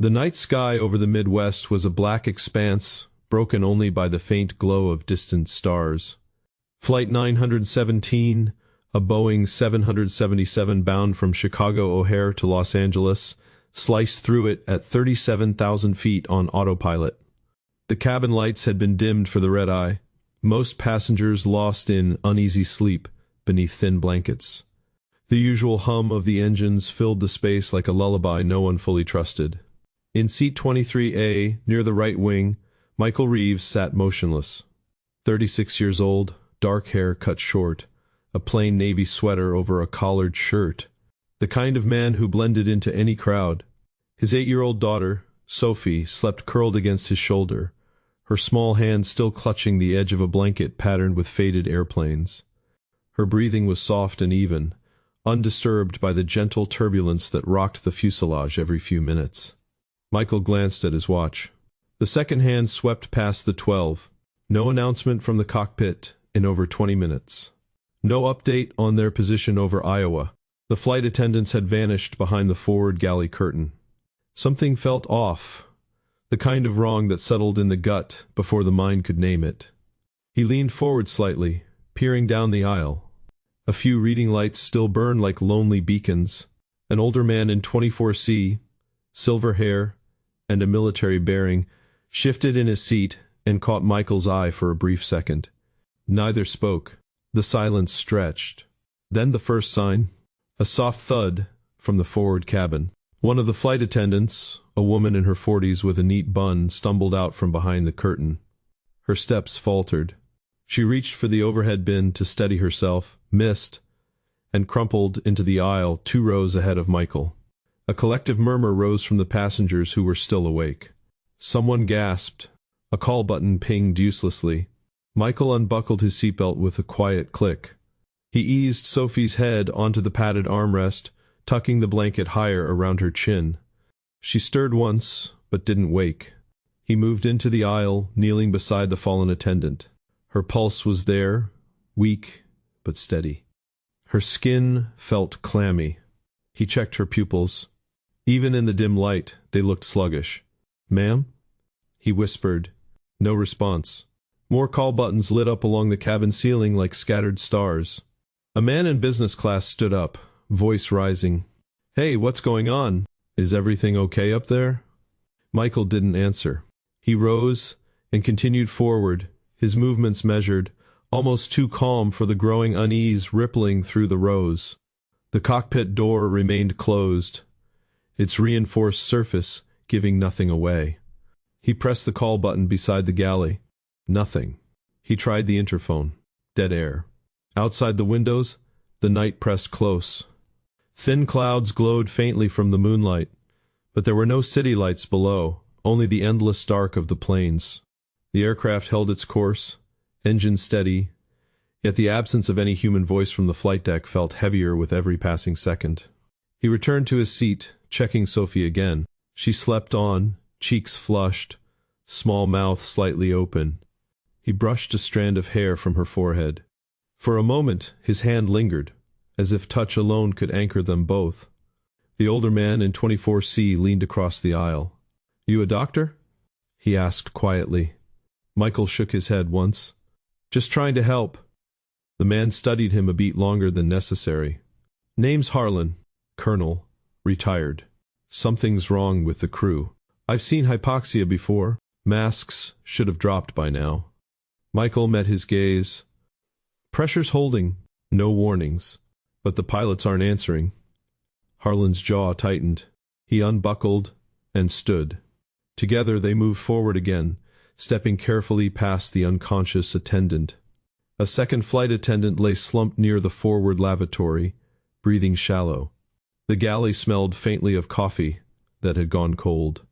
The night sky over the Midwest was a black expanse, broken only by the faint glow of distant stars. Flight 917, a Boeing 777 bound from Chicago O'Hare to Los Angeles, sliced through it at 37,000 feet on autopilot. The cabin lights had been dimmed for the red-eye, most passengers lost in uneasy sleep beneath thin blankets. The usual hum of the engines filled the space like a lullaby no one fully trusted. In seat 23A, near the right wing, Michael Reeves sat motionless. 36 years old, dark hair cut short, a plain navy sweater over a collared shirt. The kind of man who blended into any crowd. His 8-year-old daughter, Sophie, slept curled against his shoulder, her small hand still clutching the edge of a blanket patterned with faded airplanes. Her breathing was soft and even, undisturbed by the gentle turbulence that rocked the fuselage every few minutes. Michael glanced at his watch. The second hand swept past the 12. No announcement from the cockpit in over 20 minutes. No update on their position over Iowa. The flight attendants had vanished behind the forward galley curtain. Something felt off, the kind of wrong that settled in the gut before the mind could name it. He leaned forward slightly, peering down the aisle. A few reading lights still burned like lonely beacons. An older man in 24C, silver hair, and a military bearing, shifted in his seat and caught Michael's eye for a brief second. Neither spoke. The silence stretched. Then the first sign, a soft thud from the forward cabin. One of the flight attendants, a woman in her 40s with a neat bun, stumbled out from behind the curtain. Her steps faltered. She reached for the overhead bin to steady herself, missed, and crumpled into the aisle 2 rows ahead of Michael. A collective murmur rose from the passengers who were still awake. Someone gasped. A call button pinged uselessly. Michael unbuckled his seatbelt with a quiet click. He eased Sophie's head onto the padded armrest, tucking the blanket higher around her chin. She stirred once, but didn't wake. He moved into the aisle, kneeling beside the fallen attendant. Her pulse was there, weak but steady. Her skin felt clammy. He checked her pupils. Even in the dim light, they looked sluggish. "Ma'am?" he whispered. No response. More call buttons lit up along the cabin ceiling like scattered stars. A man in business class stood up, voice rising. "Hey, what's going on? Is everything okay up there?" Michael didn't answer. He rose and continued forward, his movements measured, almost too calm for the growing unease rippling through the rows. The cockpit door remained closed, its reinforced surface giving nothing away. He pressed the call button beside the galley. Nothing. He tried the interphone. Dead air. Outside the windows, the night pressed close. Thin clouds glowed faintly from the moonlight, but there were no city lights below, only the endless dark of the plains. The aircraft held its course, engine steady, yet the absence of any human voice from the flight deck felt heavier with every passing second. He returned to his seat, checking Sophie again. She slept on, cheeks flushed, small mouth slightly open. He brushed a strand of hair from her forehead. For a moment his hand lingered, as if touch alone could anchor them both. The older man in 24C leaned across the aisle. "You a doctor?" he asked quietly. Michael shook his head once. "Just trying to help." The man studied him a beat longer than necessary. "Name's Harlan, Colonel, retired. Something's wrong with the crew. I've seen hypoxia before. Masks should have dropped by now." Michael met his gaze. "Pressure's holding. No warnings. But the pilots aren't answering." Harlan's jaw tightened. He unbuckled and stood. Together they moved forward again, stepping carefully past the unconscious attendant. A second flight attendant lay slumped near the forward lavatory, breathing shallow. The galley smelled faintly of coffee that had gone cold.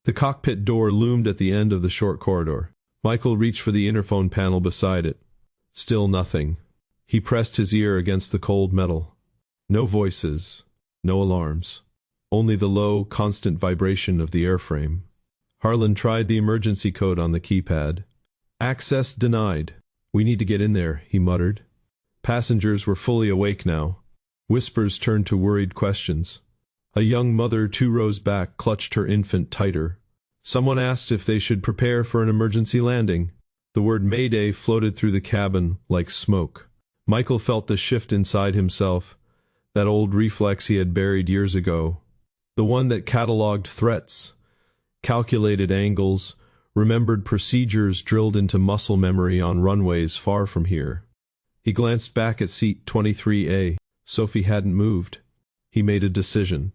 The cockpit door loomed at the end of the short corridor. Michael reached for the interphone panel beside it. Still nothing. He pressed his ear against the cold metal. No voices, no alarms. Only the low, constant vibration of the airframe. Harlan tried the emergency code on the keypad. "Access denied. We need to get in there," he muttered. Passengers were fully awake now. Whispers turned to worried questions. A young mother 2 rows back clutched her infant tighter. Someone asked if they should prepare for an emergency landing. The word Mayday floated through the cabin like smoke. Michael felt the shift inside himself, that old reflex he had buried years ago. The one that catalogued threats, calculated angles, remembered procedures drilled into muscle memory on runways far from here. He glanced back at seat 23A. Sophie hadn't moved. He made a decision.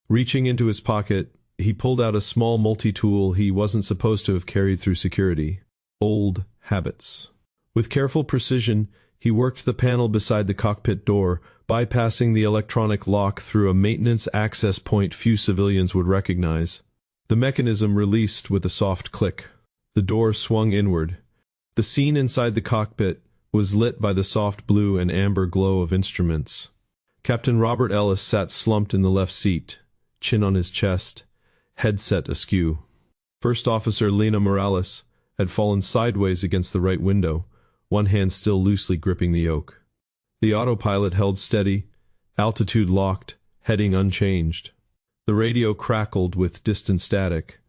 Reaching into his pocket, he pulled out a small multi-tool he wasn't supposed to have carried through security. Old habits. With careful precision, he worked the panel beside the cockpit door, bypassing the electronic lock through a maintenance access point few civilians would recognize. The mechanism released with a soft click. The door swung inward. The scene inside the cockpit was lit by the soft blue and amber glow of instruments. Captain Robert Ellis sat slumped in the left seat, chin on his chest, headset askew. First Officer Lena Morales had fallen sideways against the right window, one hand still loosely gripping the yoke. The autopilot held steady, altitude locked, heading unchanged. The radio crackled with distant static,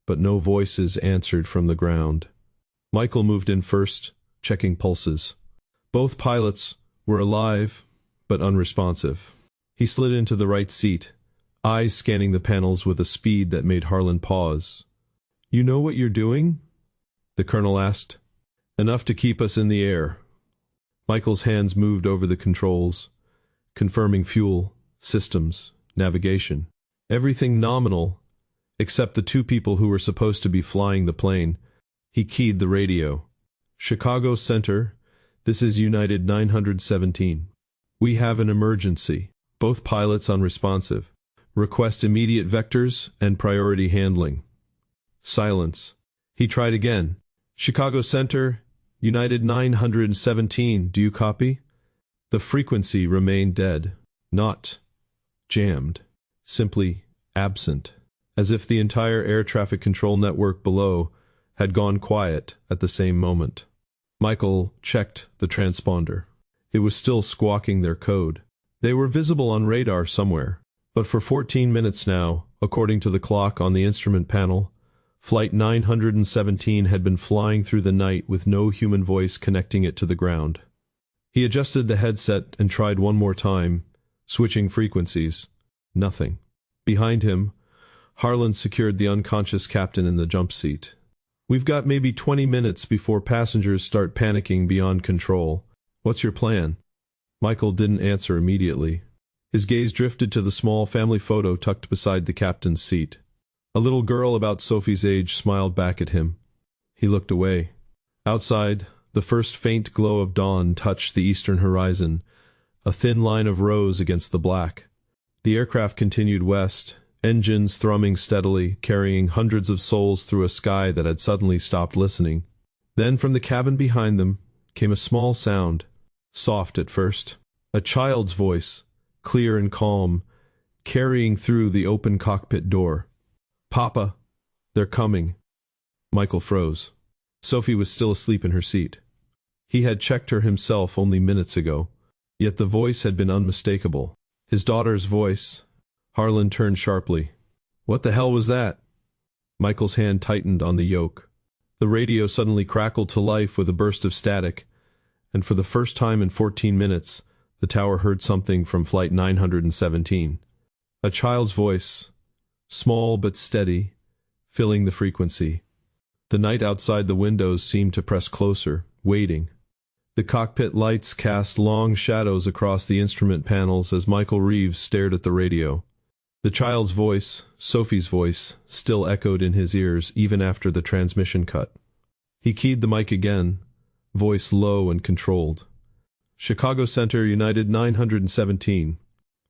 but no voices answered from the ground. Michael moved in first, checking pulses. Both pilots were alive, but unresponsive. He slid into the right seat, eyes scanning the panels with a speed that made Harlan pause. "You know what you're doing?" the colonel asked. "Enough to keep us in the air." Michael's hands moved over the controls, confirming fuel, systems, navigation. Everything nominal, except the 2 people who were supposed to be flying the plane. He keyed the radio. "Chicago Center, this is United 917. We have an emergency. Both pilots unresponsive. Request immediate vectors and priority handling." Silence. He tried again. "Chicago Center, United 917, do you copy?" The frequency remained dead. Not jammed. Simply absent. As if the entire air traffic control network below had gone quiet at the same moment. Michael checked the transponder. It was still squawking their code. They were visible on radar somewhere. But for 14 minutes now, according to the clock on the instrument panel, Flight 917 had been flying through the night with no human voice connecting it to the ground. He adjusted the headset and tried one more time, switching frequencies. Nothing. Behind him, Harlan secured the unconscious captain in the jump seat. "We've got maybe 20 minutes before passengers start panicking beyond control. What's your plan?" Michael didn't answer immediately. His gaze drifted to the small family photo tucked beside the captain's seat. A little girl about Sophie's age smiled back at him. He looked away. Outside, the first faint glow of dawn touched the eastern horizon, a thin line of rose against the black. The aircraft continued west, engines thrumming steadily, carrying hundreds of souls through a sky that had suddenly stopped listening. Then from the cabin behind them came a small sound, soft at first. A child's voice, clear and calm, carrying through the open cockpit door. "Papa, they're coming." Michael froze. Sophie was still asleep in her seat. He had checked her himself only minutes ago, yet the voice had been unmistakable. His daughter's voice. Harlan turned sharply. "What the hell was that?" Michael's hand tightened on the yoke. The radio suddenly crackled to life with a burst of static, and for the first time in 14 minutes, the tower heard something from Flight 917. A child's voice, small but steady, filling the frequency. The night outside the windows seemed to press closer, waiting. The cockpit lights cast long shadows across the instrument panels as Michael Reeves stared at the radio. The child's voice, Sophie's voice, still echoed in his ears even after the transmission cut. He keyed the mic again, voice low and controlled. "Chicago Center, United 917.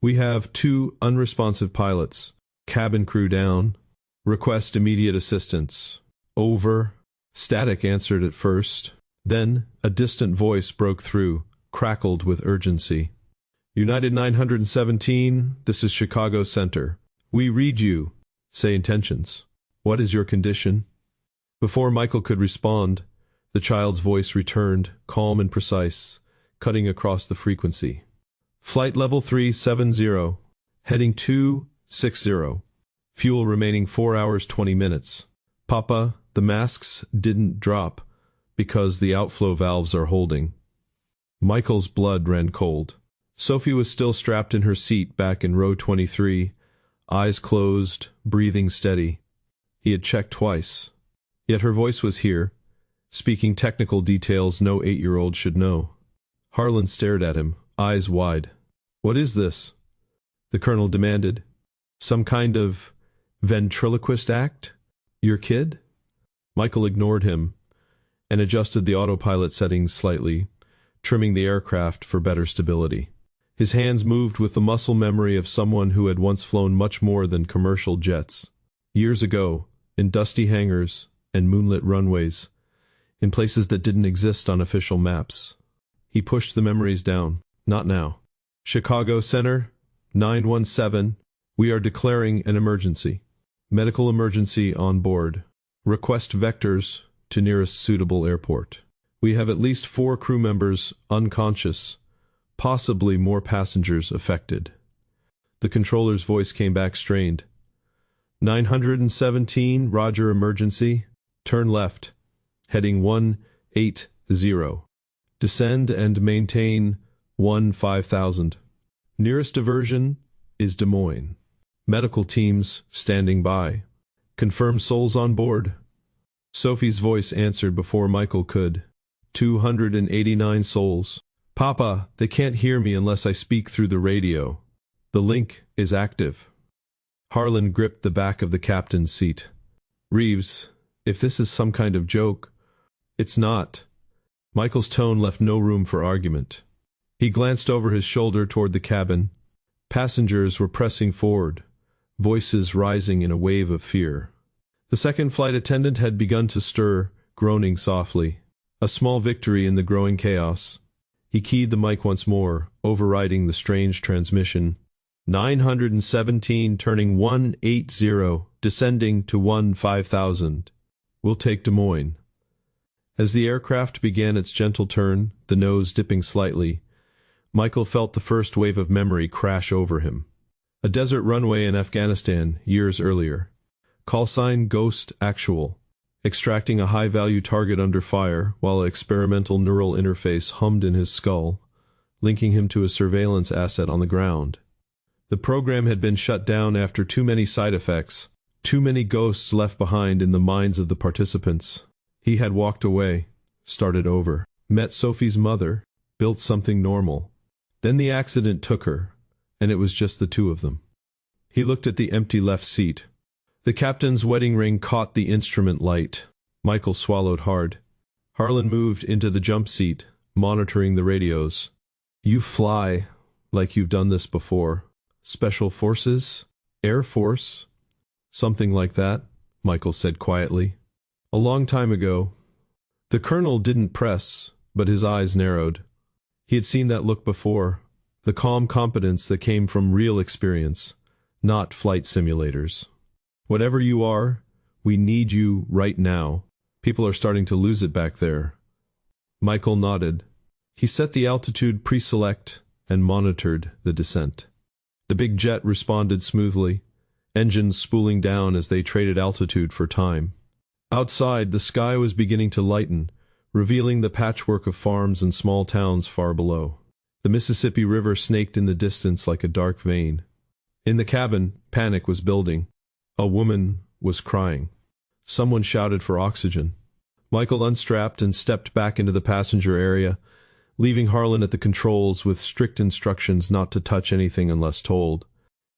We have 2 unresponsive pilots. Cabin crew down. Request immediate assistance. Over." Static answered at first. Then a distant voice broke through, crackled with urgency. "United 917, this is Chicago Center. We read you. Say intentions. What is your condition?" Before Michael could respond, the child's voice returned, calm and precise, cutting across the frequency. "Flight level 370, heading 2 60. Fuel remaining 4 hours 20 minutes. Papa, the masks didn't drop because the outflow valves are holding. Michael's blood ran cold. Sophie was still strapped in her seat back in row 23, eyes closed, breathing steady. He had checked twice. Yet her voice was here, speaking technical details no 8-year-old should know. Harlan stared at him, eyes wide. "What is this?" the colonel demanded. "Some kind of ventriloquist act? Your kid?" Michael ignored him and adjusted the autopilot settings slightly, trimming the aircraft for better stability. His hands moved with the muscle memory of someone who had once flown much more than commercial jets. Years ago, in dusty hangars and moonlit runways, in places that didn't exist on official maps. He pushed the memories down. Not now. "Chicago Center, 917, we are declaring an emergency. Medical emergency on board. Request vectors to nearest suitable airport. We have at least 4 crew members unconscious, possibly more passengers affected." The controller's voice came back strained. 917, roger, emergency. Turn left. Heading 180. Descend and maintain 5000. Nearest diversion is Des Moines. Medical teams standing by. Confirm souls on board. Sophie's voice answered before Michael could. 289 souls. "Papa, they can't hear me unless I speak through the radio. The link is active." Harlan gripped the back of the captain's seat. "Reeves, if this is some kind of joke..." "It's not." Michael's tone left no room for argument. He glanced over his shoulder toward the cabin. Passengers were pressing forward, voices rising in a wave of fear. The second flight attendant had begun to stir, groaning softly. A small victory in the growing chaos. He keyed the mic once more, overriding the strange transmission. 917 turning 180, descending to 5000. We'll take Des Moines. As the aircraft began its gentle turn, the nose dipping slightly, Michael felt the first wave of memory crash over him. A desert runway in Afghanistan, years earlier. Call sign Ghost Actual. Extracting a high-value target under fire while an experimental neural interface hummed in his skull, linking him to a surveillance asset on the ground. The program had been shut down after too many side effects, too many ghosts left behind in the minds of the participants. He had walked away, started over, met Sophie's mother, built something normal. Then the accident took her, and it was just the two of them. He looked at the empty left seat. The captain's wedding ring caught the instrument light. Michael swallowed hard. Harlan moved into the jump seat, monitoring the radios. "You fly like you've done this before. Special Forces? Air Force?" "Something like that," Michael said quietly. "A long time ago." The colonel didn't press, but his eyes narrowed. He had seen that look before, the calm competence that came from real experience, not flight simulators. "Whatever you are, we need you right now. People are starting to lose it back there." Michael nodded. He set the altitude pre-select and monitored the descent. The big jet responded smoothly, engines spooling down as they traded altitude for time. Outside, the sky was beginning to lighten, revealing the patchwork of farms and small towns far below. The Mississippi River snaked in the distance like a dark vein. In the cabin, panic was building. A woman was crying. Someone shouted for oxygen. Michael unstrapped and stepped back into the passenger area, leaving Harlan at the controls with strict instructions not to touch anything unless told.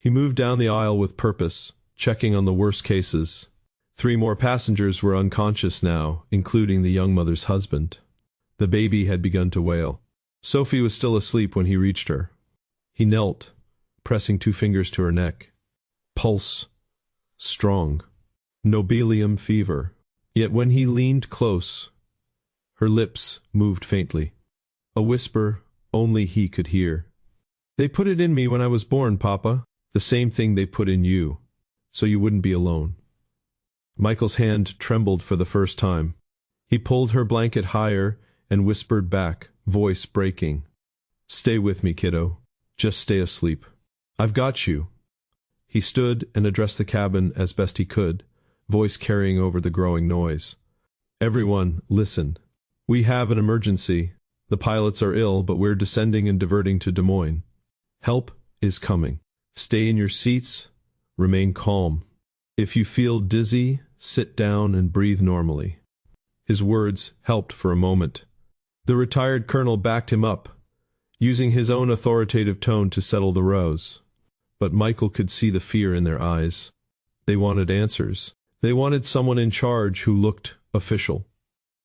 He moved down the aisle with purpose, checking on the worst cases. 3 more passengers were unconscious now, including the young mother's husband. The baby had begun to wail. Sophie was still asleep when he reached her. He knelt, pressing 2 fingers to her neck. Pulse strong. Nobelium fever. Yet when he leaned close, her lips moved faintly. A whisper only he could hear. "They put it in me when I was born, Papa. The same thing they put in you, so you wouldn't be alone." Michael's hand trembled for the first time. He pulled her blanket higher and whispered back, voice breaking. "Stay with me, kiddo. Just stay asleep. I've got you." He stood and addressed the cabin as best he could, voice carrying over the growing noise. "Everyone, listen. We have an emergency. The pilots are ill, but we're descending and diverting to Des Moines. Help is coming. Stay in your seats. Remain calm. If you feel dizzy, sit down and breathe normally." His words helped for a moment. The retired colonel backed him up, using his own authoritative tone to settle the rows. But Michael could see the fear in their eyes. They wanted answers. They wanted someone in charge who looked official.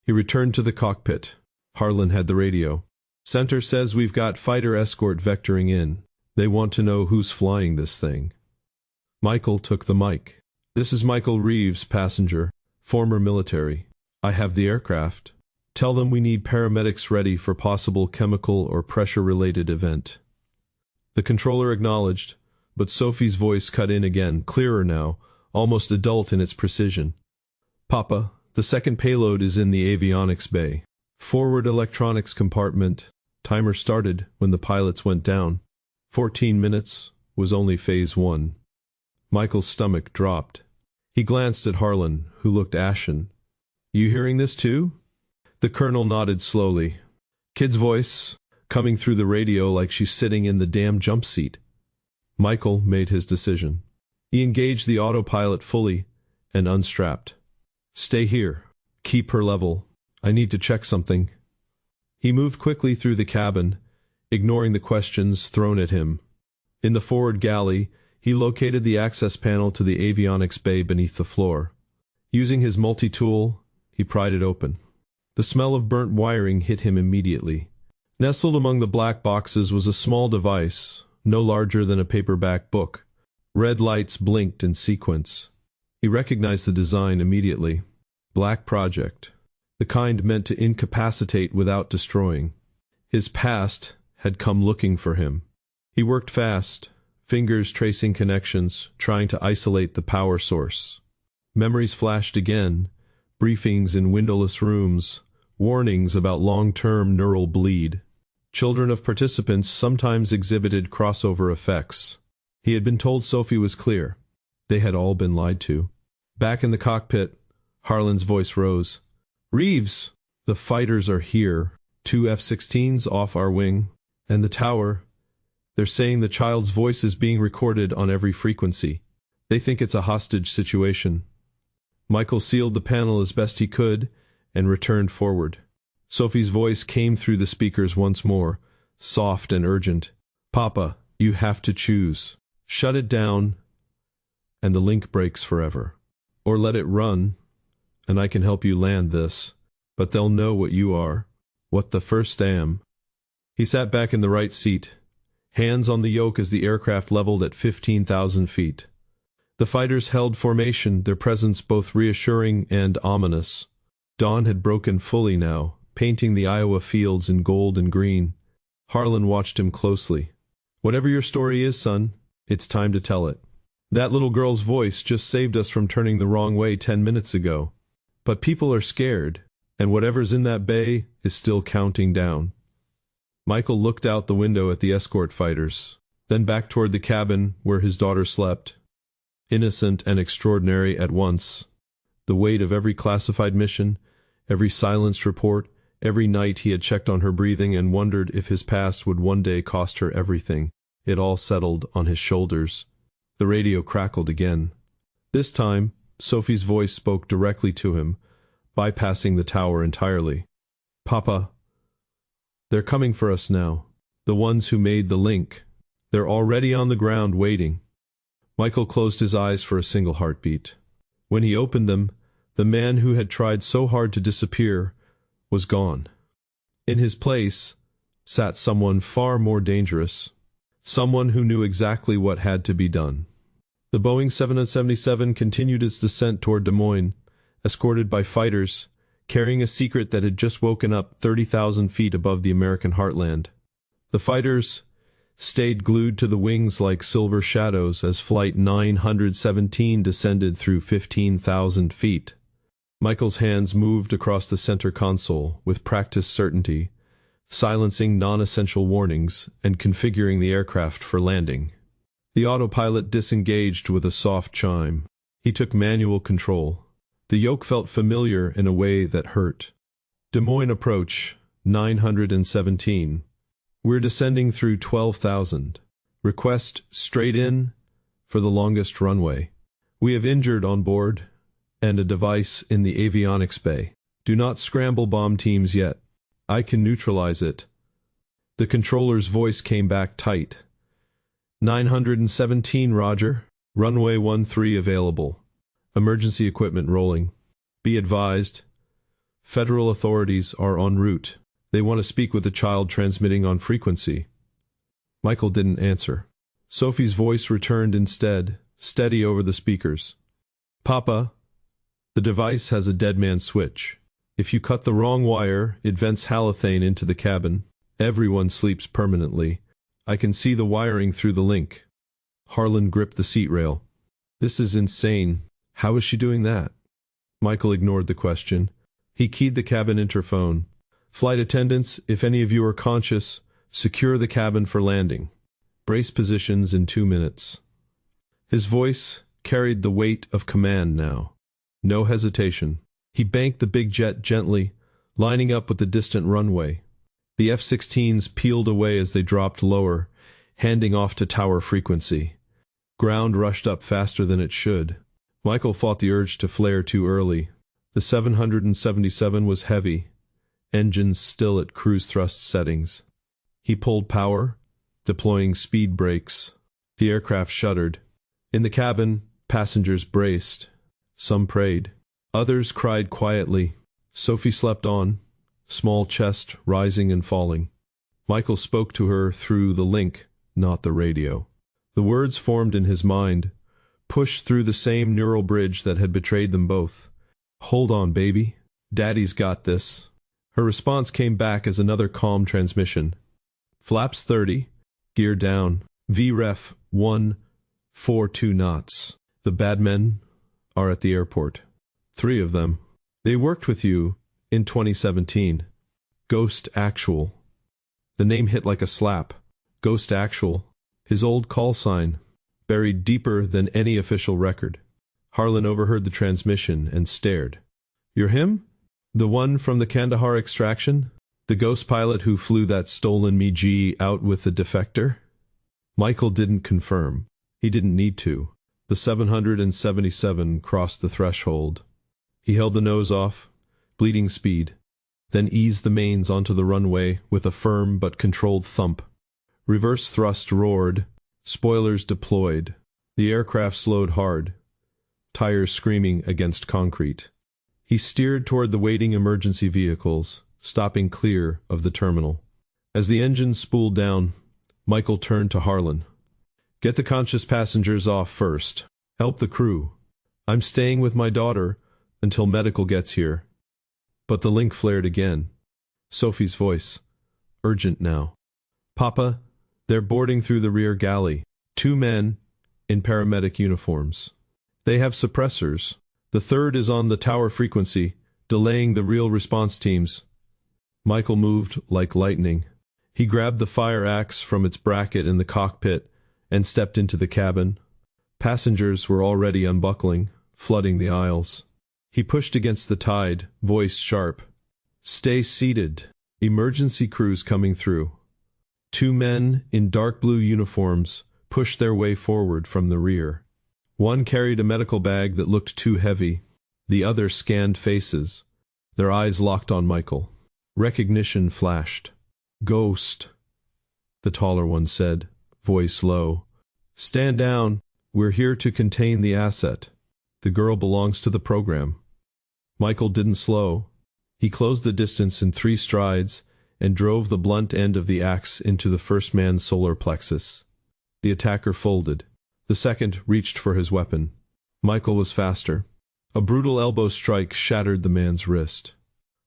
He returned to the cockpit. Harlan had the radio. "Center says we've got fighter escort vectoring in. They want to know who's flying this thing." Michael took the mic. "This is Michael Reeves, passenger, former military. I have the aircraft. Tell them we need paramedics ready for possible chemical or pressure-related event." The controller acknowledged, but Sophie's voice cut in again, clearer now, almost adult in its precision. "Papa, the second payload is in the avionics bay. Forward electronics compartment. Timer started when the pilots went down. 14 minutes was only phase 1. Michael's stomach dropped. He glanced at Harlan, who looked ashen. "You hearing this too?" The colonel nodded slowly. Kid's voice, coming through the radio like she's sitting in the damn jump seat. Michael made his decision. He engaged the autopilot fully and unstrapped. "Stay here. Keep her level. I need to check something." He moved quickly through the cabin, ignoring the questions thrown at him. In the forward galley, he located the access panel to the avionics bay beneath the floor. Using his multi-tool, he pried it open. The smell of burnt wiring hit him immediately. Nestled among the black boxes was a small device, no larger than a paperback book. Red lights blinked in sequence. He recognized the design immediately. Black Project. The kind meant to incapacitate without destroying. His past had come looking for him. He worked fast, fingers tracing connections, trying to isolate the power source. Memories flashed again, briefings in windowless rooms, warnings about long-term neural bleed. Children of participants sometimes exhibited crossover effects. He had been told Sophie was clear. They had all been lied to. Back in the cockpit, Harlan's voice rose. "Reeves, the fighters are here. 2 F-16s off our wing. And the tower. They're saying the child's voice is being recorded on every frequency. They think it's a hostage situation." Michael sealed the panel as best he could and returned forward. Sophie's voice came through the speakers once more, soft and urgent. "Papa, you have to choose. Shut it down, and the link breaks forever. Or let it run, and I can help you land this. But they'll know what you are, what the first am." He sat back in the right seat, hands on the yoke as the aircraft leveled at 15,000 feet. The fighters held formation, their presence both reassuring and ominous. Dawn had broken fully now, painting the Iowa fields in gold and green. Harlan watched him closely. "Whatever your story is, son, it's time to tell it. That little girl's voice just saved us from turning the wrong way 10 minutes ago. But people are scared, and whatever's in that bay is still counting down." Michael looked out the window at the escort fighters, then back toward the cabin where his daughter slept. Innocent and extraordinary at once. The weight of every classified mission, every silenced report, every night he had checked on her breathing and wondered if his past would one day cost her everything. It all settled on his shoulders. The radio crackled again. This time, Sophie's voice spoke directly to him, bypassing the tower entirely. "Papa, they're coming for us now. The ones who made the link. They're already on the ground waiting." Michael closed his eyes for a single heartbeat. When he opened them, the man who had tried so hard to disappear was gone. In his place sat someone far more dangerous, someone who knew exactly what had to be done. The Boeing 777 continued its descent toward Des Moines, escorted by fighters, carrying a secret that had just woken up 30,000 feet above the American heartland. The fighters stayed glued to the wings like silver shadows as Flight 917 descended through 15,000 feet. Michael's hands moved across the center console with practiced certainty, silencing non-essential warnings and configuring the aircraft for landing. The autopilot disengaged with a soft chime. He took manual control. The yoke felt familiar in a way that hurt. Des Moines approach, 917. We're descending through 12,000. Request straight in for the longest runway. We have injured on board and a device in the avionics bay. Do not scramble bomb teams yet. I can neutralize it. The controller's voice came back tight. 917, Roger. Runway 13 available. Emergency equipment rolling. Be advised, federal authorities are en route. They want to speak with the child transmitting on frequency. Michael didn't answer. Sophie's voice returned instead, steady over the speakers. Papa, the device has a dead man switch. If you cut the wrong wire, it vents halothane into the cabin. Everyone sleeps permanently. I can see the wiring through the link. Harlan gripped the seat rail. This is insane. How is she doing that? Michael ignored the question. He keyed the cabin interphone. Flight attendants, if any of you are conscious, secure the cabin for landing. Brace positions in 2 minutes. His voice carried the weight of command now. No hesitation. He banked the big jet gently, lining up with the distant runway. The F-16s peeled away as they dropped lower, handing off to tower frequency. Ground rushed up faster than it should. Michael fought the urge to flare too early. The 777 was heavy, engines still at cruise thrust settings. He pulled power, deploying speed brakes. The aircraft shuddered. In the cabin, passengers braced. Some prayed. Others cried quietly. Sophie slept on, small chest rising and falling. Michael spoke to her through the link, not the radio. The words formed in his mind, pushed through the same neural bridge that had betrayed them both. Hold on, baby. Daddy's got this. Her response came back as another calm transmission. Flaps 30. Gear down. VREF 142 knots. The bad men are at the airport. 3 of them. They worked with you in 2017. Ghost Actual. The name hit like a slap. Ghost Actual. His old call sign, buried deeper than any official record. Harlan overheard the transmission and stared. You're him? The one from the Kandahar extraction? The ghost pilot who flew that stolen MiG out with the defector? Michael didn't confirm. He didn't need to. The 777 crossed the threshold. He held the nose off, bleeding speed, then eased the mains onto the runway with a firm but controlled thump. Reverse thrust roared, spoilers deployed. The aircraft slowed hard, tires screaming against concrete. He steered toward the waiting emergency vehicles, stopping clear of the terminal. As the engine spooled down, Michael turned to Harlan. Get the conscious passengers off first. Help the crew. I'm staying with my daughter until medical gets here. But the link flared again. Sophie's voice, urgent now. Papa, they're boarding through the rear galley. 2 men in paramedic uniforms. They have suppressors. The 3rd is on the tower frequency, delaying the real response teams. Michael moved like lightning. He grabbed the fire axe from its bracket in the cockpit and stepped into the cabin. Passengers were already unbuckling, flooding the aisles. He pushed against the tide, voice sharp. Stay seated. Emergency crews coming through. 2 men in dark blue uniforms pushed their way forward from the rear. One carried a medical bag that looked too heavy. The other scanned faces, their eyes locked on Michael. Recognition flashed. Ghost, the taller one said, voice low. Stand down. We're here to contain the asset. The girl belongs to the program. Michael didn't slow. He closed the distance in 3 strides and drove the blunt end of the axe into the first man's solar plexus. The attacker folded. The second reached for his weapon. Michael was faster. A brutal elbow strike shattered the man's wrist.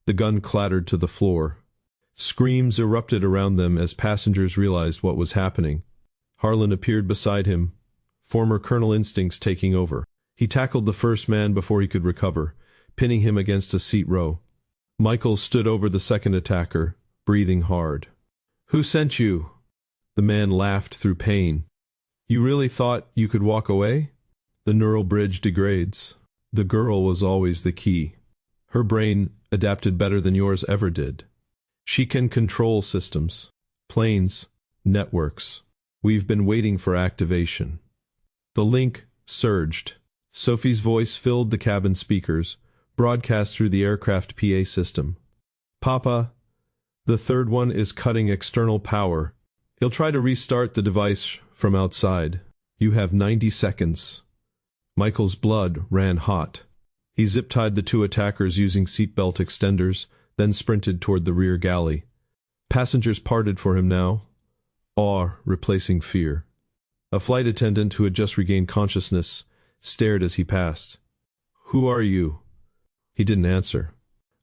The gun clattered to the floor. Screams erupted around them as passengers realized what was happening. Harlan appeared beside him, former colonel instincts taking over. He tackled the first man before he could recover, pinning him against a seat row. Michael stood over the second attacker, breathing hard. Who sent you? The man laughed through pain. You really thought you could walk away? The neural bridge degrades. The girl was always the key. Her brain adapted better than yours ever did. She can control systems, planes, networks. We've been waiting for activation. The link surged. Sophie's voice filled the cabin speakers, broadcast through the aircraft PA system. Papa, the third one is cutting external power. He'll try to restart the device from outside. You have 90 seconds. Michael's blood ran hot. He zip-tied the two attackers using seatbelt extenders, then sprinted toward the rear galley. Passengers parted for him now, awe replacing fear. A flight attendant who had just regained consciousness stared as he passed. "Who are you?" He didn't answer.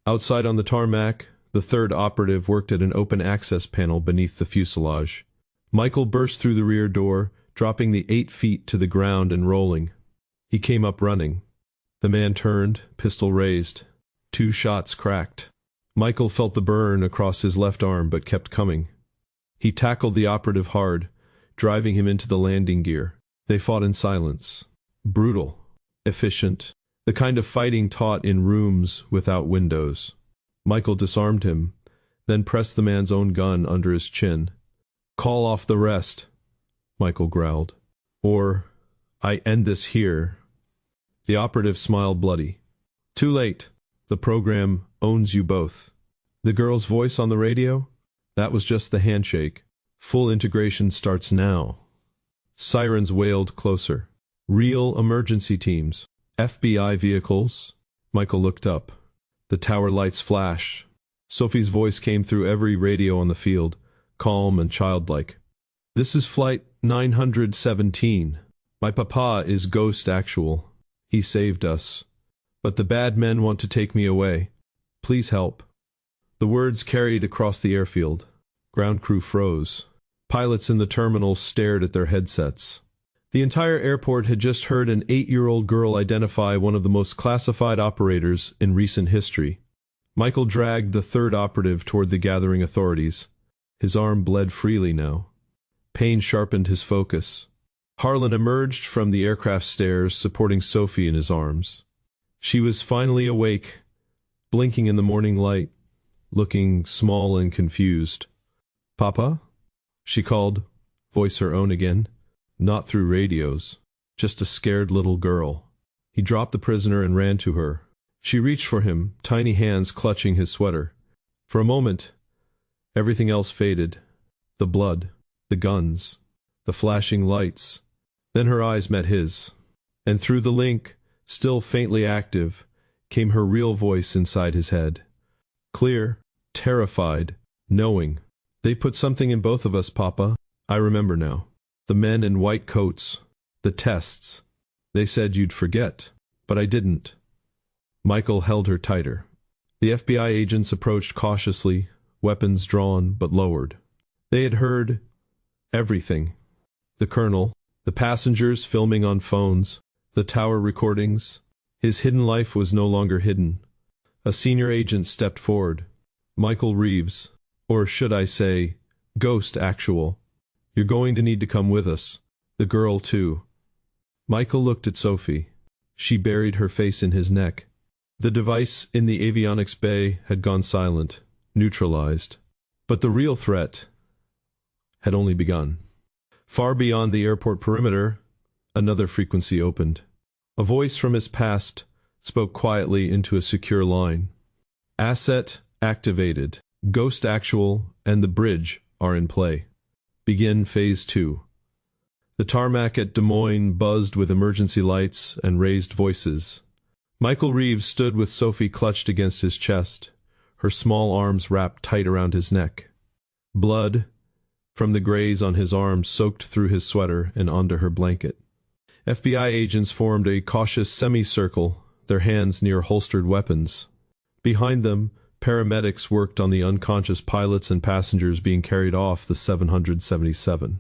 Outside on the tarmac, the third operative worked at an open access panel beneath the fuselage. Michael burst through the rear door, dropping the 8 feet to the ground and rolling. He came up running. The man turned, pistol raised. 2 shots cracked. Michael felt the burn across his left arm but kept coming. He tackled the operative hard, driving him into the landing gear. They fought in silence. Brutal, efficient, the kind of fighting taught in rooms without windows. Michael disarmed him, then pressed the man's own gun under his chin. "Call off the rest," Michael growled. "Or I end this here." The operative smiled bloody. "Too late. The program owns you both." The girl's voice on the radio? That was just the handshake. Full integration starts now. Sirens wailed closer. Real emergency teams. FBI vehicles. Michael looked up. The tower lights flashed. Sophie's voice came through every radio on the field, calm and childlike. "This is Flight 917. My papa is Ghost Actual. He saved us. But the bad men want to take me away. Please help." The words carried across the airfield. Ground crew froze. Pilots in the terminal stared at their headsets. The entire airport had just heard an 8-year-old girl identify one of the most classified operators in recent history. Michael dragged the third operative toward the gathering authorities. His arm bled freely now. Pain sharpened his focus. Harlan emerged from the aircraft stairs, supporting Sophie in his arms. She was finally awake, blinking in the morning light, looking small and confused. "Papa?" she called, voice her own again. Not through radios. Just a scared little girl. He dropped the prisoner and ran to her. She reached for him, tiny hands clutching his sweater. For a moment, everything else faded. The blood, the guns, the flashing lights. Then her eyes met his. And through the link, still faintly active, came her real voice inside his head. Clear, terrified, knowing. "They put something in both of us, Papa. I remember now. The men in white coats. The tests. They said you'd forget. But I didn't." Michael held her tighter. The FBI agents approached cautiously, weapons drawn but lowered. They had heard everything. The colonel, the passengers filming on phones, the tower recordings. His hidden life was no longer hidden. A senior agent stepped forward. "Michael Reeves, or should I say, Ghost Actual. You're going to need to come with us. The girl, too." Michael looked at Sophie. She buried her face in his neck. The device in the avionics bay had gone silent, neutralized. But the real threat had only begun. Far beyond the airport perimeter, another frequency opened. A voice from his past spoke quietly into a secure line. "Asset activated. Ghost Actual and the bridge are in play. Begin Phase 2. The tarmac at Des Moines buzzed with emergency lights and raised voices. Michael Reeves stood with Sophie clutched against his chest, her small arms wrapped tight around his neck. Blood from the graze on his arm soaked through his sweater and onto her blanket. FBI agents formed a cautious semicircle, their hands near holstered weapons. Behind them, paramedics worked on the unconscious pilots and passengers being carried off the 777.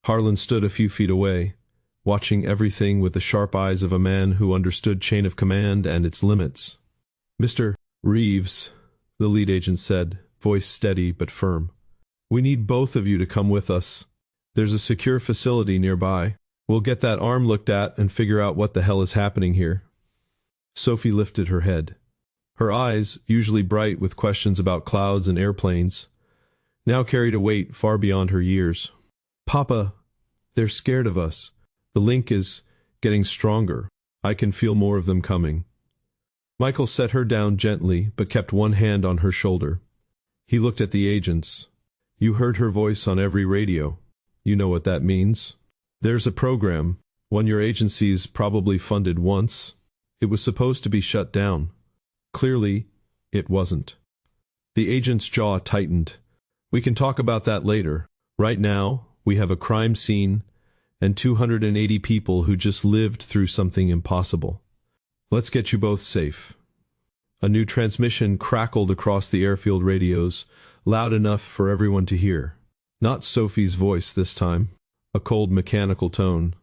Harlan stood a few feet away, watching everything with the sharp eyes of a man who understood chain of command and its limits. "Mr. Reeves," the lead agent said, voice steady but firm. "We need both of you to come with us. There's a secure facility nearby. We'll get that arm looked at and figure out what the hell is happening here." Sophie lifted her head. Her eyes, usually bright with questions about clouds and airplanes, now carried a weight far beyond her years. "Papa, they're scared of us. The link is getting stronger. I can feel more of them coming." Michael set her down gently, but kept one hand on her shoulder. He looked at the agents. "You heard her voice on every radio. You know what that means. There's a program, one your agency's probably funded once. It was supposed to be shut down. Clearly, it wasn't." The agent's jaw tightened. "We can talk about that later. Right now, we have a crime scene and 280 people who just lived through something impossible. Let's get you both safe." A new transmission crackled across the airfield radios, loud enough for everyone to hear. Not Sophie's voice this time. A cold mechanical tone.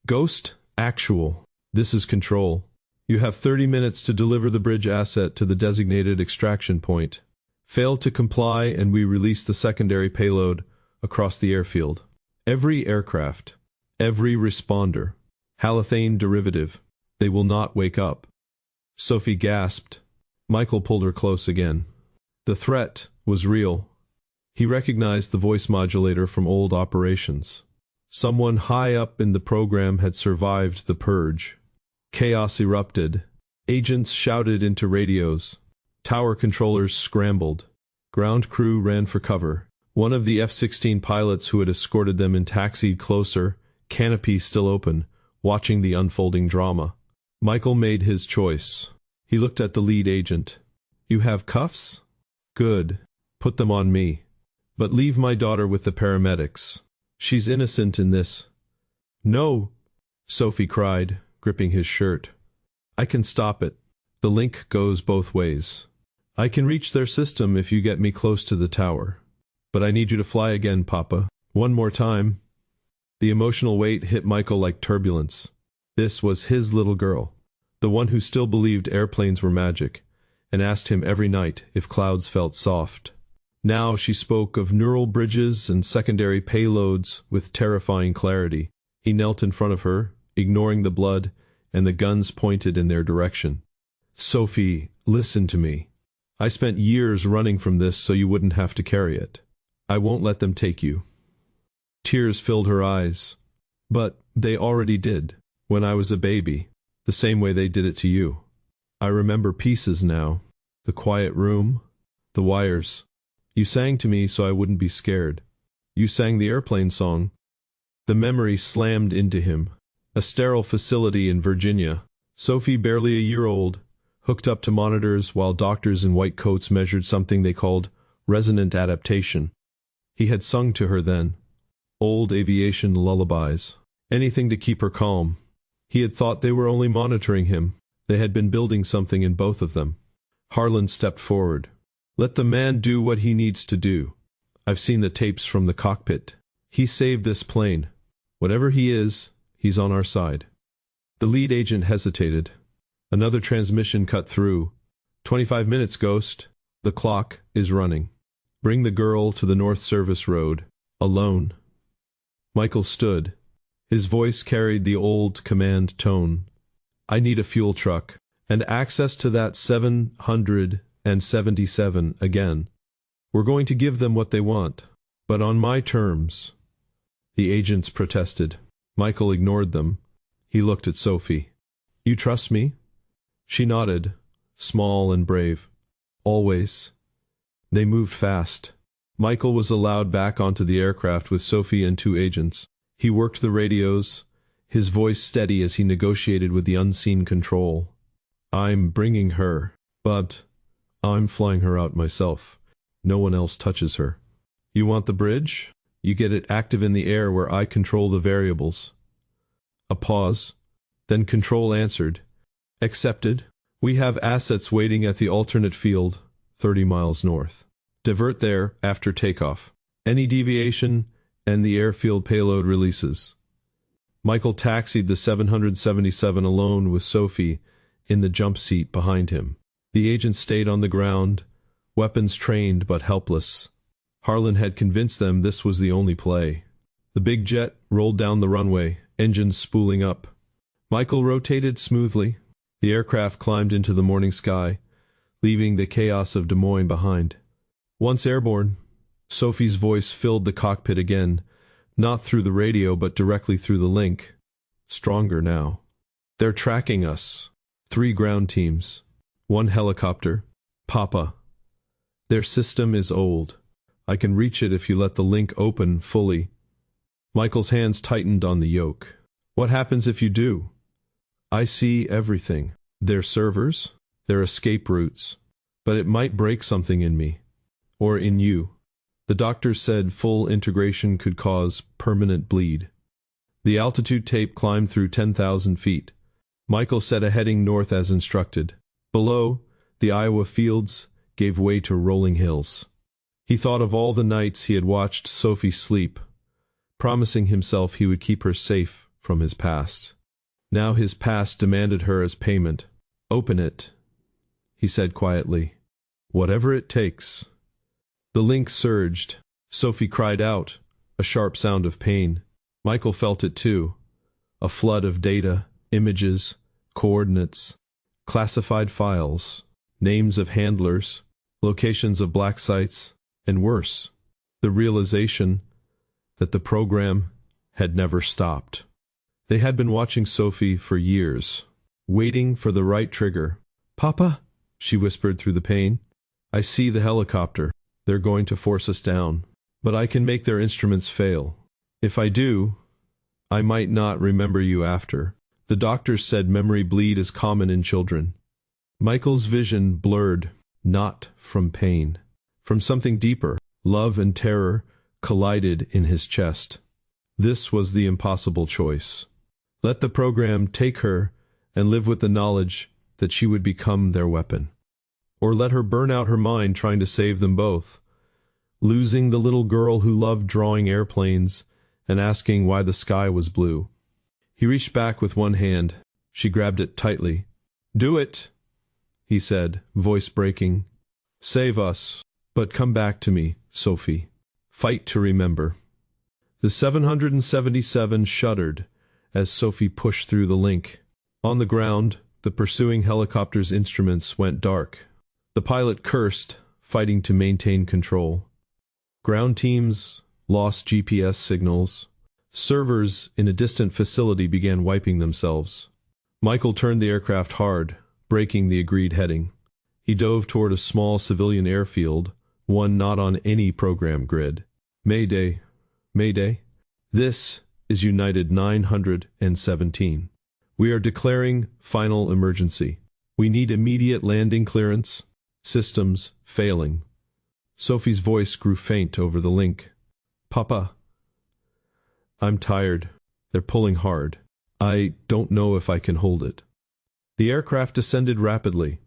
"Ghost, actual. This is Control. You have 30 minutes to deliver the bridge asset to the designated extraction point. Fail to comply and we release the secondary payload across the airfield. Every aircraft, every responder, halothane derivative, they will not wake up." Sophie gasped. Michael pulled her close again. The threat was real. He recognized the voice modulator from old operations. Someone high up in the program had survived the purge. Chaos erupted. Agents shouted into radios. Tower controllers scrambled. Ground crew ran for cover. One of the F-16 pilots who had escorted them in taxied closer, canopy still open, watching the unfolding drama. Michael made his choice. He looked at the lead agent. "You have cuffs? Good. Put them on me. But leave my daughter with the paramedics. She's innocent in this." "No!" Sophie cried, gripping his shirt. "I can stop it. The link goes both ways. I can reach their system if you get me close to the tower. But I need you to fly again, Papa. One more time." The emotional weight hit Michael like turbulence. This was his little girl, the one who still believed airplanes were magic, and asked him every night if clouds felt soft. Now she spoke of neural bridges and secondary payloads with terrifying clarity. He knelt in front of her, ignoring the blood and the guns pointed in their direction. "Sophie, listen to me. I spent years running from this so you wouldn't have to carry it. I won't let them take you." Tears filled her eyes. "But they already did, when I was a baby, the same way they did it to you. I remember pieces now. The quiet room, the wires. You sang to me so I wouldn't be scared. You sang the airplane song." The memory slammed into him. A sterile facility in Virginia. Sophie, barely a year old, hooked up to monitors while doctors in white coats measured something they called resonant adaptation. He had sung to her then. Old aviation lullabies. Anything to keep her calm. He had thought they were only monitoring him. They had been building something in both of them. Harlan stepped forward. "Let the man do what he needs to do. I've seen the tapes from the cockpit. He saved this plane. Whatever he is, he's on our side." The lead agent hesitated. Another transmission cut through. 25 minutes, Ghost. The clock is running. Bring the girl to the North Service Road. Alone." Michael stood. His voice carried the old command tone. "I need a fuel truck, and access to that 777 again. We're going to give them what they want, but on my terms." The agents protested. Michael ignored them. He looked at Sophie. "You trust me?" She nodded, small and brave. "Always." They moved fast. Michael was allowed back onto the aircraft with Sophie and 2 agents. He worked the radios, his voice steady as he negotiated with the unseen control. "I'm bringing her, but I'm flying her out myself. No one else touches her. You want the bridge? You get it active in the air where I control the variables." A pause. Then Control answered. "Accepted. We have assets waiting at the alternate field, 30 miles north. Divert there after takeoff. Any deviation, and the airfield payload releases." Michael taxied the 777 alone with Sophie in the jump seat behind him. The agents stayed on the ground, weapons trained but helpless. Harlan had convinced them this was the only play. The big jet rolled down the runway, engines spooling up. Michael rotated smoothly. The aircraft climbed into the morning sky, leaving the chaos of Des Moines behind. Once airborne, Sophie's voice filled the cockpit again, not through the radio but directly through the link. Stronger now. They're tracking us. 3 ground teams. 1 helicopter. Papa. Their system is old. I can reach it if you let the link open fully. Michael's hands tightened on the yoke. What happens if you do? I see everything. Their servers, their escape routes. But it might break something in me. Or in you. The doctors said full integration could cause permanent bleed. The altitude tape climbed through 10,000 feet. Michael set a heading north as instructed. Below, the Iowa fields gave way to rolling hills. He thought of all the nights he had watched Sophie sleep, promising himself he would keep her safe from his past. Now his past demanded her as payment. Open it, he said quietly. Whatever it takes. The link surged. Sophie cried out, a sharp sound of pain. Michael felt it too. A flood of data, images, coordinates, classified files, names of handlers, locations of black sites, and worse, the realization that the program had never stopped. They had been watching Sophie for years, waiting for the right trigger. "Papa," she whispered through the pain, "I see the helicopter. They're going to force us down. But I can make their instruments fail. If I do, I might not remember you after." The doctors said memory bleed is common in children. Michael's vision blurred, not from pain. From something deeper, love and terror collided in his chest. This was the impossible choice. Let the program take her and live with the knowledge that she would become their weapon. Or let her burn out her mind trying to save them both, losing the little girl who loved drawing airplanes and asking why the sky was blue. He reached back with one hand. She grabbed it tightly. "Do it," he said, voice breaking. "Save us, but come back to me, Sophie. Fight to remember." The 777 shuddered as Sophie pushed through the link. On the ground, the pursuing helicopter's instruments went dark. The pilot cursed, fighting to maintain control. Ground teams lost GPS signals. Servers in a distant facility began wiping themselves. Michael turned the aircraft hard, breaking the agreed heading. He dove toward a small civilian airfield, one not on any program grid. "Mayday, Mayday. This is United 917. We are declaring final emergency. We need immediate landing clearance. Systems failing." Sophie's voice grew faint over the link. "Papa, I'm tired. They're pulling hard. I don't know if I can hold it." The aircraft descended rapidly.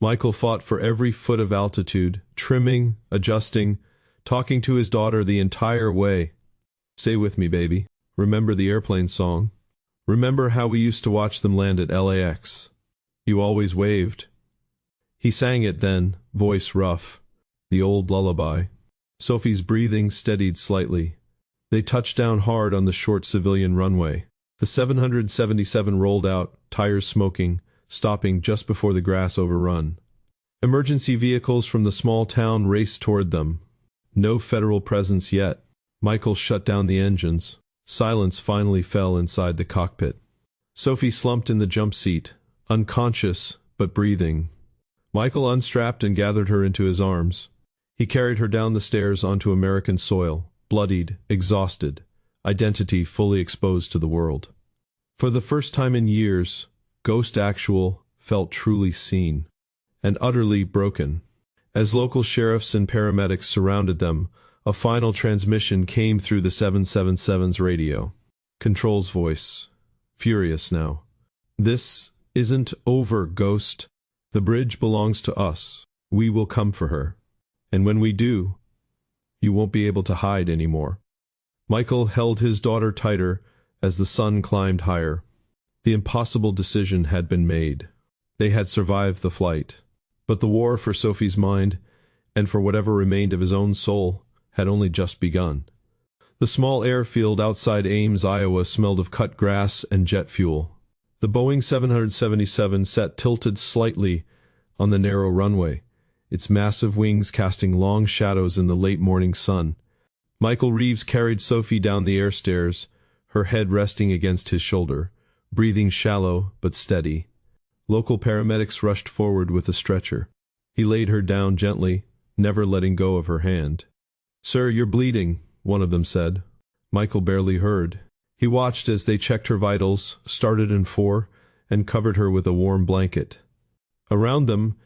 Michael fought for every foot of altitude, trimming, adjusting, talking to his daughter the entire way. "Stay with me, baby. Remember the airplane song. Remember how we used to watch them land at LAX. You always waved." He sang it then, voice rough, the old lullaby. Sophie's breathing steadied slightly. They touched down hard on the short civilian runway. The 777 rolled out, tires smoking, stopping just before the grass overrun. Emergency vehicles from the small town raced toward them. No federal presence yet. Michael shut down the engines. Silence finally fell inside the cockpit. Sophie slumped in the jump seat, unconscious but breathing. Michael unstrapped and gathered her into his arms. He carried her down the stairs onto American soil, bloodied, exhausted, identity fully exposed to the world. For the first time in years, Ghost Actual felt truly seen, and utterly broken. As local sheriffs and paramedics surrounded them, a final transmission came through the 777's radio. Control's voice, furious now. "This isn't over, Ghost. The bridge belongs to us. We will come for her. And when we do, you won't be able to hide anymore." Michael held his daughter tighter as the sun climbed higher. The impossible decision had been made. They had survived the flight. But the war for Sophie's mind, and for whatever remained of his own soul, had only just begun. The small airfield outside Ames, Iowa smelled of cut grass and jet fuel. The Boeing 777 sat tilted slightly on the narrow runway, its massive wings casting long shadows in the late morning sun. Michael Reeves carried Sophie down the air stairs, her head resting against his shoulder, breathing shallow but steady. Local paramedics rushed forward with a stretcher. He laid her down gently, never letting go of her hand. "Sir, you're bleeding," one of them said. Michael barely heard. He watched as they checked her vitals, started in 4, and covered her with a warm blanket. Around them,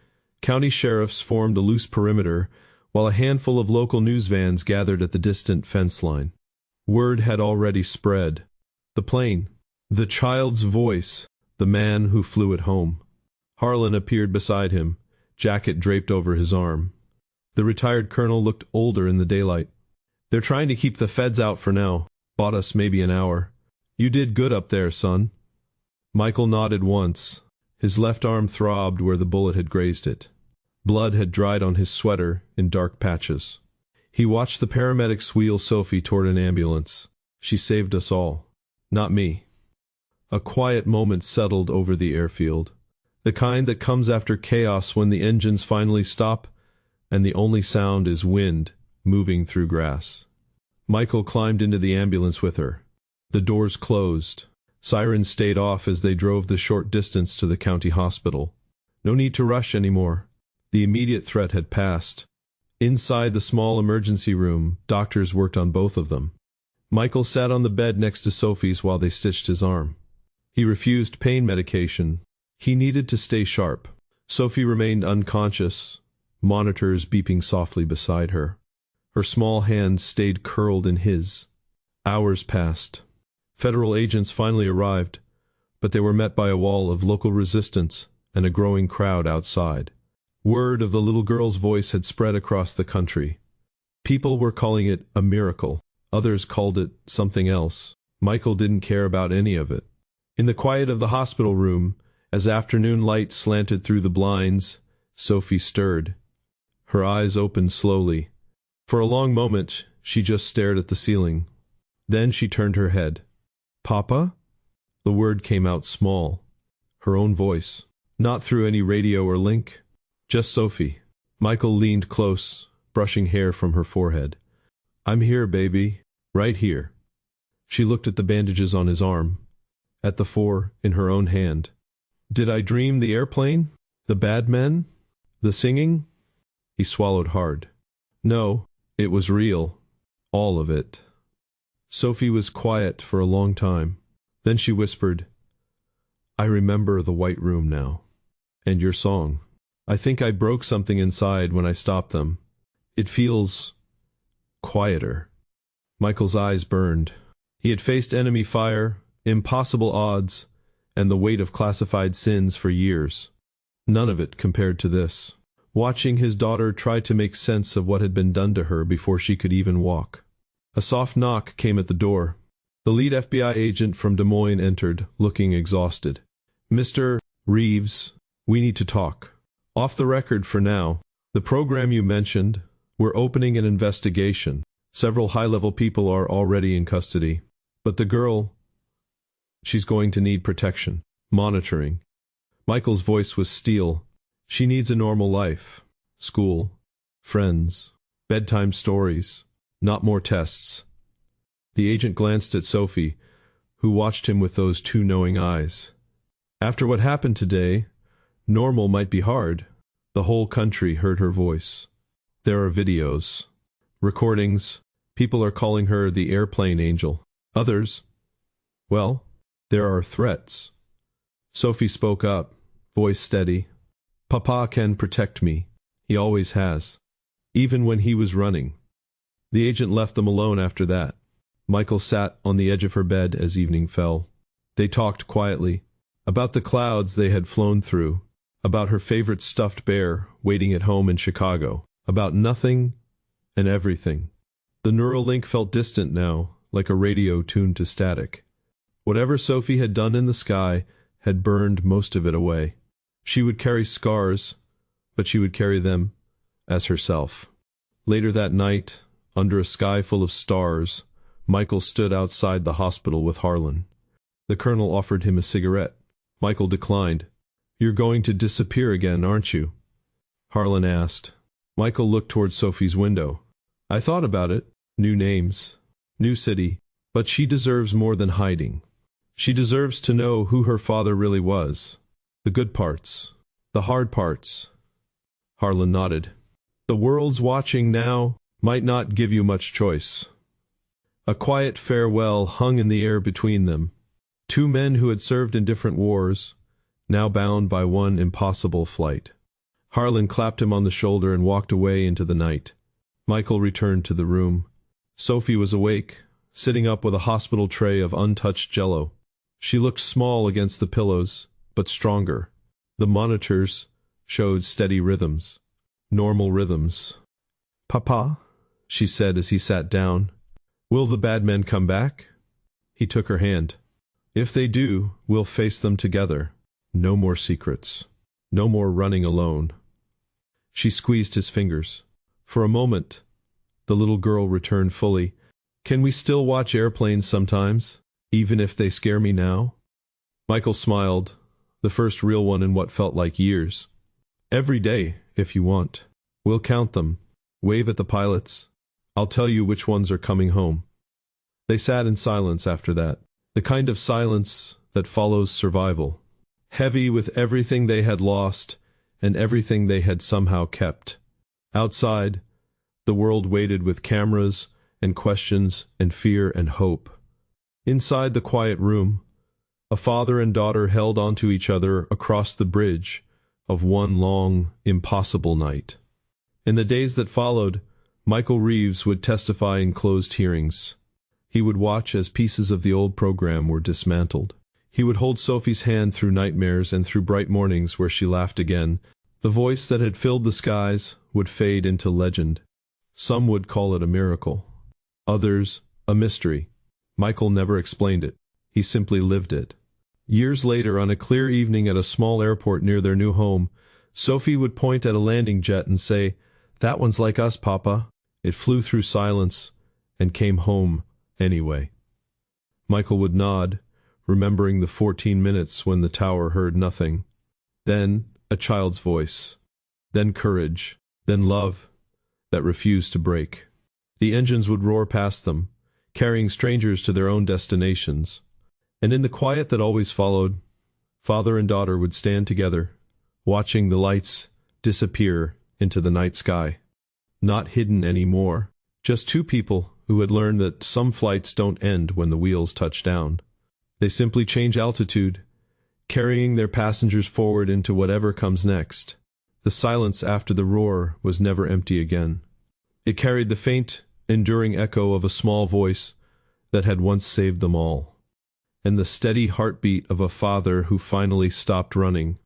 county sheriffs formed a loose perimeter, while a handful of local news vans gathered at the distant fence line. Word had already spread. The plane. The child's voice. The man who flew it home. Harlan appeared beside him, jacket draped over his arm. The retired colonel looked older in the daylight. "They're trying to keep the feds out for now. Bought us maybe an hour. You did good up there, son." Michael nodded once. His left arm throbbed where the bullet had grazed it. Blood had dried on his sweater in dark patches. He watched the paramedics wheel Sophie toward an ambulance. "She saved us all. Not me." A quiet moment settled over the airfield. The kind that comes after chaos when the engines finally stop, and the only sound is wind moving through grass. Michael climbed into the ambulance with her. The doors closed. Sirens stayed off as they drove the short distance to the county hospital. No need to rush anymore. The immediate threat had passed. Inside the small emergency room, doctors worked on both of them. Michael sat on the bed next to Sophie's while they stitched his arm. He refused pain medication. He needed to stay sharp. Sophie remained unconscious, monitors beeping softly beside her. Her small hand stayed curled in his. Hours passed. Federal agents finally arrived, but they were met by a wall of local resistance and a growing crowd outside. Word of the little girl's voice had spread across the country. People were calling it a miracle. Others called it something else. Michael didn't care about any of it. In the quiet of the hospital room, as afternoon light slanted through the blinds, Sophie stirred. Her eyes opened slowly. For a long moment, she just stared at the ceiling. Then she turned her head. "Papa?" The word came out small. Her own voice. Not through any radio or link. Just Sophie. Michael leaned close, brushing hair from her forehead. "I'm here, baby. Right here." She looked at the bandages on his arm, at the 4 in her own hand. "Did I dream the airplane? The bad men? The singing?" He swallowed hard. "No, it was real. All of it." Sophie was quiet for a long time. Then she whispered, "I remember the white room now. And your song. I think I broke something inside when I stopped them. It feels quieter." Michael's eyes burned. He had faced enemy fire, impossible odds, and the weight of classified sins for years. None of it compared to this. Watching his daughter try to make sense of what had been done to her before she could even walk. A soft knock came at the door. The lead FBI agent from Des Moines entered, looking exhausted. "Mr. Reeves, we need to talk. Off the record for now. The program you mentioned, we're opening an investigation. Several high-level people are already in custody. But the girl, she's going to need protection, monitoring." Michael's voice was steel. "She needs a normal life. School, friends, bedtime stories, not more tests." The agent glanced at Sophie, who watched him with those two knowing eyes. "After what happened today, normal might be hard." The whole country heard her voice. There are videos, recordings. People are calling her the airplane angel. Others, well, there are threats. Sophie spoke up, voice steady. "Papa can protect me. He always has. Even when he was running." The agent left them alone after that. Michael sat on the edge of her bed as evening fell. They talked quietly, about the clouds they had flown through, about her favorite stuffed bear waiting at home in Chicago, about nothing and everything. The neural link felt distant now, like a radio tuned to static. Whatever Sophie had done in the sky had burned most of it away. She would carry scars, but she would carry them as herself. Later that night, under a sky full of stars, Michael stood outside the hospital with Harlan. The colonel offered him a cigarette. Michael declined. "You're going to disappear again, aren't you?" Harlan asked. Michael looked toward Sophie's window. "I thought about it. New names. New city. But she deserves more than hiding. She deserves to know who her father really was. The good parts. The hard parts." Harlan nodded. "The world's watching now might not give you much choice." A quiet farewell hung in the air between them. Two men who had served in different wars, now bound by one impossible flight. Harlan clapped him on the shoulder and walked away into the night. Michael returned to the room. Sophie was awake, sitting up with a hospital tray of untouched jello. She looked small against the pillows, but stronger. The monitors showed steady rhythms. Normal rhythms. "Papa," she said as he sat down, "will the bad men come back?" He took her hand. "If they do, we'll face them together. No more secrets. No more running alone." She squeezed his fingers. For a moment, the little girl returned fully. "Can we still watch airplanes sometimes, even if they scare me now?" Michael smiled, the first real one in what felt like years. "Every day, if you want. We'll count them. Wave at the pilots. I'll tell you which ones are coming home." They sat in silence after that, the kind of silence that follows survival, heavy with everything they had lost and everything they had somehow kept. Outside, the world waited with cameras and questions and fear and hope. Inside the quiet room, a father and daughter held onto each other across the bridge of one long, impossible night. In the days that followed, Michael Reeves would testify in closed hearings. He would watch as pieces of the old program were dismantled. He would hold Sophie's hand through nightmares and through bright mornings where she laughed again. The voice that had filled the skies would fade into legend. Some would call it a miracle. Others, a mystery. Michael never explained it. He simply lived it. Years later, on a clear evening at a small airport near their new home, Sophie would point at a landing jet and say, "That one's like us, Papa." It flew through silence and came home anyway. Michael would nod, remembering the 14 minutes when the tower heard nothing. Then a child's voice. Then courage. Then love that refused to break. The engines would roar past them, carrying strangers to their own destinations. And in the quiet that always followed, father and daughter would stand together, watching the lights disappear into the night sky. Not hidden anymore, just two people who had learned that some flights don't end when the wheels touch down. They simply change altitude, carrying their passengers forward into whatever comes next. The silence after the roar was never empty again. It carried the faint, enduring echo of a small voice that had once saved them all, and the steady heartbeat of a father who finally stopped running